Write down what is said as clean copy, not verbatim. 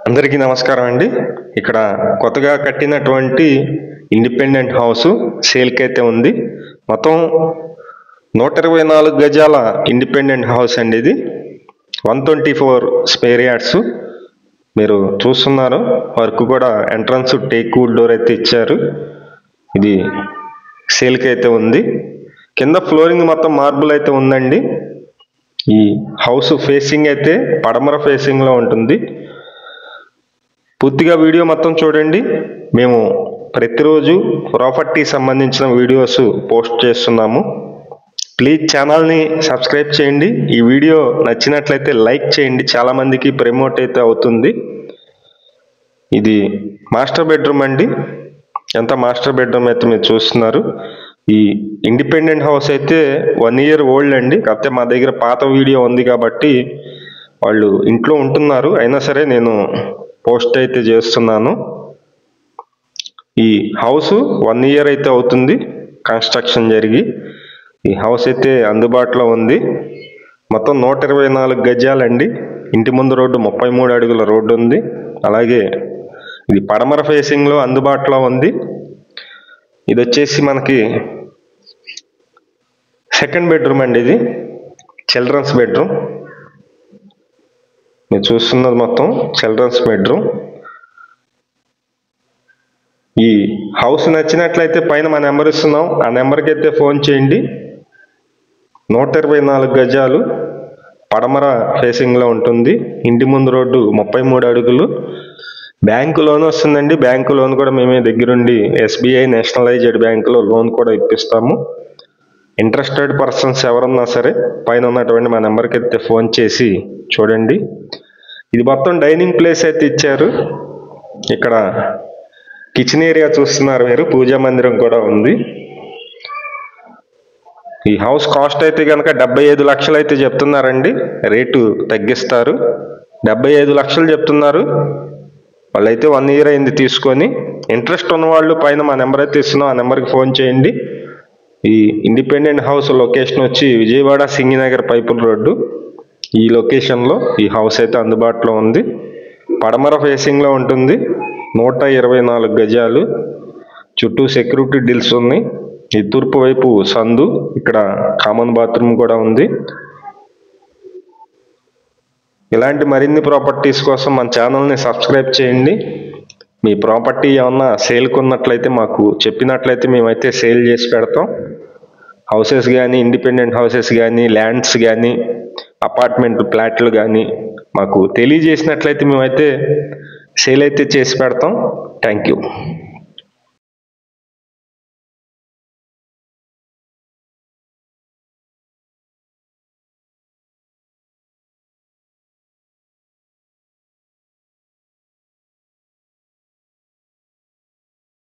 అందరికీ నమస్కారం అండి. ఇక్కడ కొత్తగా కట్టినటువంటి ఇండిపెండెంట్ హౌస్ సేల్కి అయితే ఉంది. మొత్తం 124 గజాల ఇండిపెండెంట్ హౌస్ అండి. ఇది 124 స్పేర్ యార్డ్స్ మీరు చూస్తున్నారు. వర్క్ కూడా ఎంట్రన్స్ టేక్ వుడ్ డోర్ అయితే ఇచ్చారు. ఇది సేల్కి అయితే ఉంది. కింద ఫ్లోరింగ్ మొత్తం మార్బుల్ అయితే ఉందండి. ఈ హౌస్ ఫేసింగ్ అయితే పడమర ఫేసింగ్ లో ఉంటుంది. పూర్తిగా వీడియో మొత్తం చూడండి. మేము ప్రతిరోజు ప్రాపర్టీ సంబంధించిన వీడియోస్ పోస్ట్ చేస్తున్నాము. ప్లీజ్ ఛానల్ని సబ్స్క్రైబ్ చేయండి. ఈ వీడియో నచ్చినట్లయితే లైక్ చేయండి. చాలామందికి ప్రమోట్ అయితే అవుతుంది. ఇది మాస్టర్ బెడ్రూమ్ అండి. ఎంత మాస్టర్ బెడ్రూమ్ అయితే మీరు చూస్తున్నారు. ఈ ఇండిపెండెంట్ హౌస్ అయితే 1 year ఓల్డ్ అండి. కాకపోతే మా దగ్గర పాత వీడియో ఉంది కాబట్టి వాళ్ళు ఇంట్లో ఉంటున్నారు. అయినా సరే నేను పోస్ట్ అయితే చేస్తున్నాను. ఈ హౌస్ 1 year అయితే అవుతుంది కన్స్ట్రక్షన్ జరిగి. ఈ హౌస్ అయితే అందుబాటులో ఉంది. మొత్తం 124 గజాలండి. ఇంటి ముందు రోడ్డు 33 అడుగుల రోడ్డు ఉంది. అలాగే ఇది పడమర ఫేసింగ్ లో అందుబాటులో ఉంది. ఇది వచ్చేసి మనకి సెకండ్ బెడ్రూమ్ అండి. ఇది చిల్డ్రన్స్ బెడ్రూమ్. మీరు చూస్తున్నది మొత్తం చిల్డ్రన్స్ బెడ్రూమ్. ఈ హౌస్ నచ్చినట్లయితే పైన మా నెంబర్ ఇస్తున్నాం. ఆ నెంబర్కి అయితే ఫోన్ చేయండి. 124 గజాలు పడమర ఫేసింగ్ లో ఉంటుంది. ఇంటి ముందు రోడ్డు 33 అడుగులు. బ్యాంకు లోన్ వస్తుందండి. బ్యాంకు లోన్ కూడా మేమే దగ్గరుండి SBI నేషనలైజ్డ్ బ్యాంకులో లోన్ కూడా ఇప్పిస్తాము. ఇంట్రెస్టెడ్ పర్సన్స్ ఎవరన్నా సరే పైన ఉన్నటువంటి మా నెంబర్కి అయితే ఫోన్ చేసి చూడండి. ఇది మొత్తం డైనింగ్ ప్లేస్ అయితే ఇచ్చారు. ఇక్కడ కిచెన్ ఏరియా చూస్తున్నారు మీరు. పూజా మందిరం కూడా ఉంది. ఈ హౌస్ కాస్ట్ అయితే కనుక 75 లక్షలు అయితే చెప్తున్నారండి. రేటు తగ్గిస్తారు. 75 లక్షలు చెప్తున్నారు. వాళ్ళైతే 1 year అయింది తీసుకొని. ఇంట్రెస్ట్ ఉన్న వాళ్ళు పైన మా నెంబర్ అయితే ఇస్తున్నాం. ఆ నెంబర్కి ఫోన్ చేయండి. ఈ ఇండిపెండెంట్ హౌస్ లొకేషన్ వచ్చి విజయవాడ సింగినగర్ పైపుల్ రోడ్డు. ఈ లొకేషన్లో ఈ హౌస్ అయితే అందుబాటులో ఉంది. పడమర ఫేసింగ్ లో ఉంటుంది. 124 గజాలు. చుట్టూ సెక్యూరిటీ డీల్స్ ఉన్నాయి. ఈ తూర్పు వైపు సందు. ఇక్కడ కామన్ బాత్రూమ్ కూడా ఉంది. ఇలాంటి మరిన్ని ప్రాపర్టీస్ కోసం మన ఛానల్ని సబ్స్క్రైబ్ చేయండి. మీ ప్రాపర్టీ ఏమన్నా సేల్కి ఉన్నట్లయితే మాకు చెప్పినట్లయితే మేమైతే సేల్ చేసి పెడతాం. హౌసెస్ కానీ, ఇండిపెండెంట్ హౌసెస్ కానీ, ల్యాండ్స్ కానీ, అపార్ట్మెంట్ ఫ్లాట్లు కానీ మాకు తెలియజేసినట్లయితే మేమైతే సేల్ అయితే చేసి పెడతాం. Thank you.